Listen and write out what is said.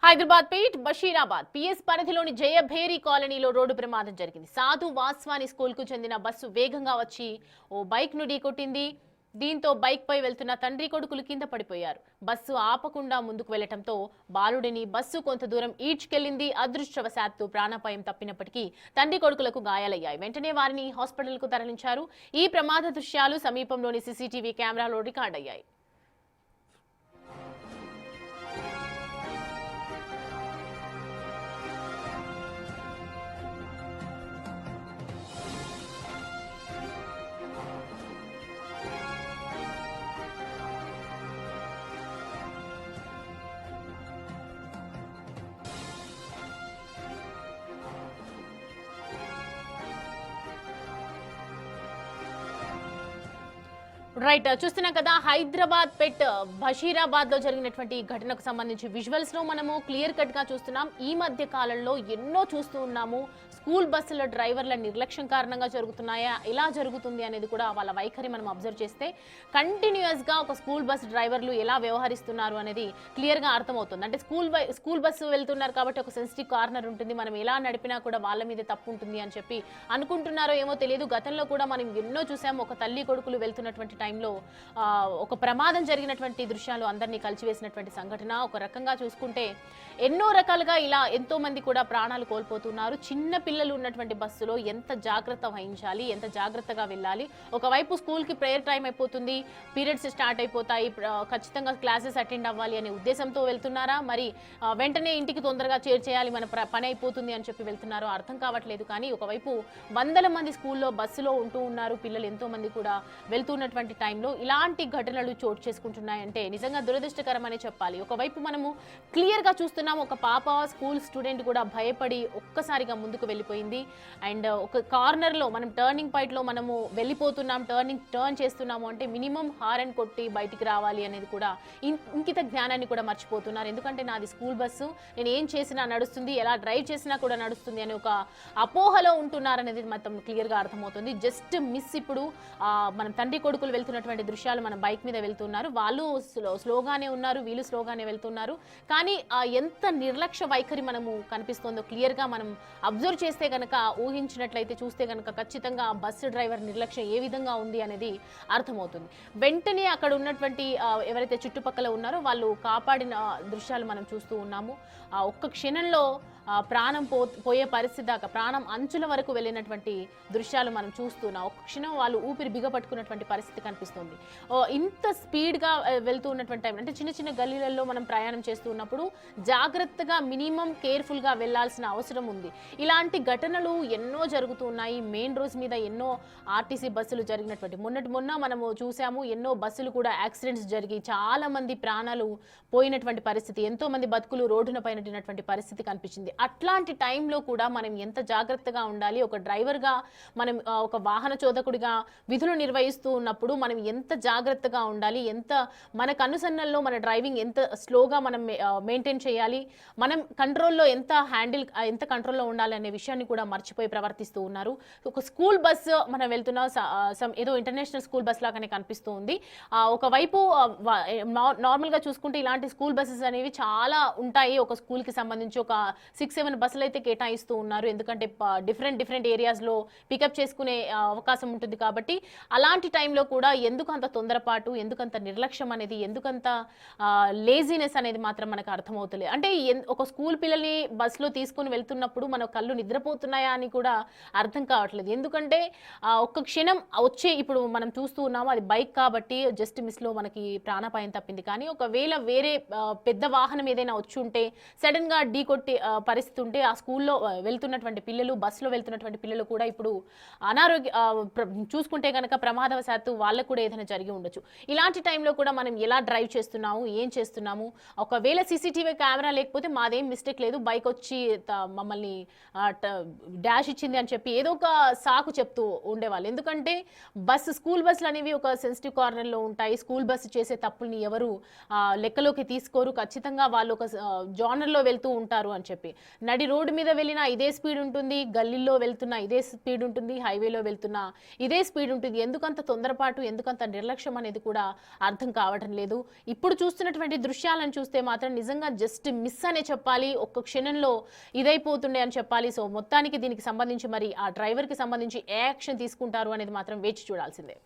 హైదరాబాద్ పేట్ Basheerabad PS పరిధిలోని జయభేరి కాలనీలో road ప్రమాదం జరిగింది. సాధు వాస్వాని స్కూల్ కు చెందిన బస్సు వేగంగా వచ్చి ఓ బైక్ ను ఢీకొట్టింది. దీంతో బైక్ పై వెళ్తున్న తండ్రి కొడుకులు కింద పడిపోయారు. బస్సు ఆపకుండా ముందుకు వెళ్లడంతో బాలుడిని బస్సు కొంత దూరం ఈడ్చుకెళ్లింది. అదృష్టవశాత్తు ప్రాణాపాయం తప్పినప్పటికీ తండ్రి కొడుకులకు గాయాలయ్యాయి. వెంటనే వారిని హాస్పిటల్ కు తరలించారు. ఈ ప్రమాద దృశ్యాలు సమీపంలోని సీసీటీవీ కెమెరాలో రికార్డయ్యాయి. రైట్, చూస్తున్నాం కదా హైదరాబాద్ పెట్ బషీరాబాద్ లో జరిగినటువంటి ఘటనకు సంబంధించి విజువల్స్ లో మనము క్లియర్ కట్ గా చూస్తున్నాం. ఈ మధ్య కాలంలో ఎన్నో చూస్తూ ఉన్నాము. స్కూల్ బస్సుల డ్రైవర్ల నిర్లక్ష్యం కారణంగా జరుగుతున్నాయా, ఎలా జరుగుతుంది అనేది కూడా వాళ్ళ వైఖరి మనం అబ్జర్వ్ చేస్తే కంటిన్యూస్ గా ఒక స్కూల్ బస్ డ్రైవర్లు ఎలా వ్యవహరిస్తున్నారు అనేది క్లియర్ గా అర్థమవుతుంది. అంటే స్కూల్ బస్సు వెళ్తున్నారు కాబట్టి ఒక సెన్సిటివ్ కార్నర్ ఉంటుంది, మనం ఎలా నడిపినా కూడా వాళ్ళ మీద తప్పు ఉంటుంది అని చెప్పి అనుకుంటున్నారో ఏమో తెలియదు. గతంలో కూడా మనం ఎన్నో చూసాము. ఒక తల్లి కొడుకులు వెళ్తున్నటువంటి టైంలో ఒక ప్రమాదం జరిగినటువంటి దృశ్యాలు అందరినీ కలిసివేసినటువంటి సంఘటన. ఒక రకంగా చూసుకుంటే ఎన్నో రకాలుగా ఇలా ఎంతో మంది కూడా ప్రాణాలు కోల్పోతున్నారు. చిన్న పిల్లలు ఉన్నటువంటి బస్సులో ఎంత జాగ్రత్త వహించాలి, ఎంత జాగ్రత్తగా వెళ్ళాలి. ఒకవైపు స్కూల్కి ప్రేయర్ టైం అయిపోతుంది, పీరియడ్స్ స్టార్ట్ అయిపోతాయి, ఖచ్చితంగా క్లాసెస్ అటెండ్ అవ్వాలి అనే ఉద్దేశంతో వెళ్తున్నారా, మరి వెంటనే ఇంటికి తొందరగా చేర్చేయాలి, మన పని అయిపోతుంది అని చెప్పి వెళ్తున్నారో అర్థం కావట్లేదు. కానీ ఒకవైపు వందల మంది స్కూల్లో బస్సులో ఉంటూ ఉన్నారు, పిల్లలు ఎంతో మంది కూడా వెళ్తున్నటువంటి టైంలో ఇలాంటి ఘటనలు చోటు చేసుకుంటున్నాయంటే నిజంగా దురదృష్టకరమనే చెప్పాలి. ఒకవైపు మనము క్లియర్గా చూస్తున్నాం, ఒక పాప స్కూల్ స్టూడెంట్ కూడా భయపడి ఒక్కసారిగా ముందుకు వెళ్ళిపోయింది. అండ్ ఒక కార్నర్లో మనం టర్నింగ్ పాయింట్లో మనము వెళ్ళిపోతున్నాం, టర్న్ చేస్తున్నాము అంటే మినిమం హారన్ కొట్టి బయటికి రావాలి అనేది కూడా ఇంకిత జ్ఞానాన్ని కూడా మర్చిపోతున్నారు. ఎందుకంటే నాది స్కూల్ బస్సు, నేను ఏం చేసినా నడుస్తుంది, ఎలా డ్రైవ్ చేసినా కూడా నడుస్తుంది అని ఒక అపోహలో ఉంటున్నారనేది మొత్తం క్లియర్గా అర్థమవుతుంది. జస్ట్ మిస్ ఇప్పుడు మనం తండ్రి కొడుకులు వెళ్తున్నటువంటి దృశ్యాలు మన బైక్ మీద వెళ్తున్నారు, వాళ్ళు స్లోగానే ఉన్నారు, వీళ్ళు స్లోగానే వెళ్తున్నారు. కానీ ఎంత నిర్లక్ష్య వైఖరి మనము కనిపిస్తుందో క్లియర్గా మనం అబ్జర్వ్ చేస్తే కనుక, ఊహించినట్లయితే చూస్తే కనుక ఖచ్చితంగా బస్సు డ్రైవర్ నిర్లక్ష్యం ఏ విధంగా ఉంది అనేది అర్థమవుతుంది. వెంటనే అక్కడ ఉన్నటువంటి ఎవరైతే చుట్టుపక్కల ఉన్నారో వాళ్ళు కాపాడిన దృశ్యాలు మనం చూస్తూ ఉన్నాము. ఒక్క క్షణంలో ప్రాణం పోయే పరిస్థితి దాకా, ప్రాణం అంచుల వరకు వెళ్ళినటువంటి దృశ్యాలు మనం చూస్తున్నాం. ఒక్క క్షణం వాళ్ళు ఊపిరి బిగపట్టుకున్నటువంటి పరిస్థితి కనిపిస్తుంది. ఇంత స్పీడ్గా వెళ్తూ ఉన్నటువంటి టైం అంటే చిన్న చిన్న గల్లీలలో మనం ప్రయాణం చేస్తూ ఉన్నప్పుడు జాగ్రత్తగా మినిమం కేర్ఫుల్గా వెళ్లాల్సిన అవసరం ఉంది. ఇలాంటి ఘటనలు ఎన్నో జరుగుతూ ఉన్నాయి. మెయిన్ రోడ్స్ మీద ఎన్నో ఆర్టీసీ బస్సులు జరిగినటువంటి మొన్న మనము చూసాము. ఎన్నో బస్సులు కూడా యాక్సిడెంట్స్ జరిగి చాలా మంది ప్రాణాలు పోయినటువంటి పరిస్థితి, ఎంతో మంది బతుకులు రోడ్డున పైనటువంటి పరిస్థితి కనిపించింది. అట్లాంటి టైంలో కూడా మనం ఎంత జాగ్రత్తగా ఉండాలి, ఒక డ్రైవర్గా మనం ఒక వాహన చోదకుడిగా విధులు నిర్వహిస్తూ ఉన్నప్పుడు మనం ఎంత జాగ్రత్తగా ఉండాలి, ఎంత మన కనుసన్నల్లో మన డ్రైవింగ్ ఎంత స్లోగా మనం మెయింటైన్ చేయాలి, మనం కంట్రోల్లో ఎంత కంట్రోల్లో ఉండాలి అనే విషయాన్ని కూడా మర్చిపోయి ప్రవర్తిస్తూ ఉన్నారు. ఒక స్కూల్ బస్సు మనం వెళ్తున్న ఏదో ఇంటర్నేషనల్ స్కూల్ బస్ లాగానే కనిపిస్తూ ఉంది. ఒకవైపు నార్మల్గా చూసుకుంటే ఇలాంటి స్కూల్ బస్సెస్ అనేవి చాలా ఉంటాయి. ఒక స్కూల్కి సంబంధించి ఒక 6-7 బస్సులు అయితే కేటాయిస్తూ ఉన్నారు. ఎందుకంటే డిఫరెంట్ ఏరియాస్లో పికప్ చేసుకునే అవకాశం ఉంటుంది కాబట్టి అలాంటి టైంలో కూడా ఎందుకు అంత తొందరపాటు, ఎందుకంత నిర్లక్ష్యం అనేది, ఎందుకంత లేజినెస్ అనేది మాత్రం మనకు అర్థమవుతలేదు. అంటే ఒక స్కూల్ పిల్లల్ని బస్సులో తీసుకుని వెళ్తున్నప్పుడు మన కళ్ళు నిద్రపోతున్నాయా అని కూడా అర్థం కావట్లేదు. ఎందుకంటే ఒక్క క్షణం ఇప్పుడు మనం చూస్తూ ఉన్నాము, అది బైక్ కాబట్టి జస్ట్ మిస్లో మనకి ప్రాణాపాయం తప్పింది. కానీ ఒకవేళ వేరే పెద్ద వాహనం ఏదైనా వచ్చి ఉంటే, సడన్గా ఢీ కొట్టి పరిస్థితి ఉంటే ఆ స్కూల్లో వెళ్తున్నటువంటి పిల్లలు, బస్సులో వెళ్తున్నటువంటి పిల్లలు కూడా ఇప్పుడు చూసుకుంటే కనుక ప్రమాదవశాత్తు వాళ్ళకు కూడా ఏదైనా జరిగి ఉండొచ్చు. ఇలాంటి టైంలో కూడా మనం ఎలా డ్రైవ్ చేస్తున్నాము, ఏం చేస్తున్నాము, ఒకవేళ సీసీటీవీ కెమెరా లేకపోతే మాదేం మిస్టేక్ లేదు, బైక్ వచ్చి మమ్మల్ని డాష్ ఇచ్చింది అని చెప్పి ఏదో ఒక సాకు చెప్తూ ఉండేవాళ్ళు. ఎందుకంటే స్కూల్ బస్సులు అనేవి ఒక సెన్సిటివ్ కార్నర్లో ఉంటాయి. స్కూల్ బస్సు చేసే తప్పుల్ని ఎవరు లెక్కలోకి తీసుకోరు. ఖచ్చితంగా వాళ్ళు ఒక జానర్లో వెళ్తూ ఉంటారు అని చెప్పి నడి రోడ్డు మీద వెళ్ళినా ఇదే స్పీడ్ ఉంటుంది, గల్లీలో వెళ్తున్నా ఇదే స్పీడ్ ఉంటుంది, హైవేలో వెళ్తున్నా ఇదే స్పీడ్ ఉంటుంది. ఎందుకంత తొందరపాటు, ఎందుకంత నిర్లక్ష్యం అనేది కూడా అర్థం కావడం లేదు. ఇప్పుడు చూస్తున్నటువంటి దృశ్యాలను చూస్తే మాత్రం నిజంగా జస్ట్ మిస్ అనే చెప్పాలి. ఒక్క క్షణంలో ఇదైపోతుండే అని చెప్పాలి. సో మొత్తానికి దీనికి సంబంధించి మరి ఆ డ్రైవర్కి సంబంధించి ఏ యాక్షన్ తీసుకుంటారు అనేది మాత్రం వేచి చూడాల్సిందే.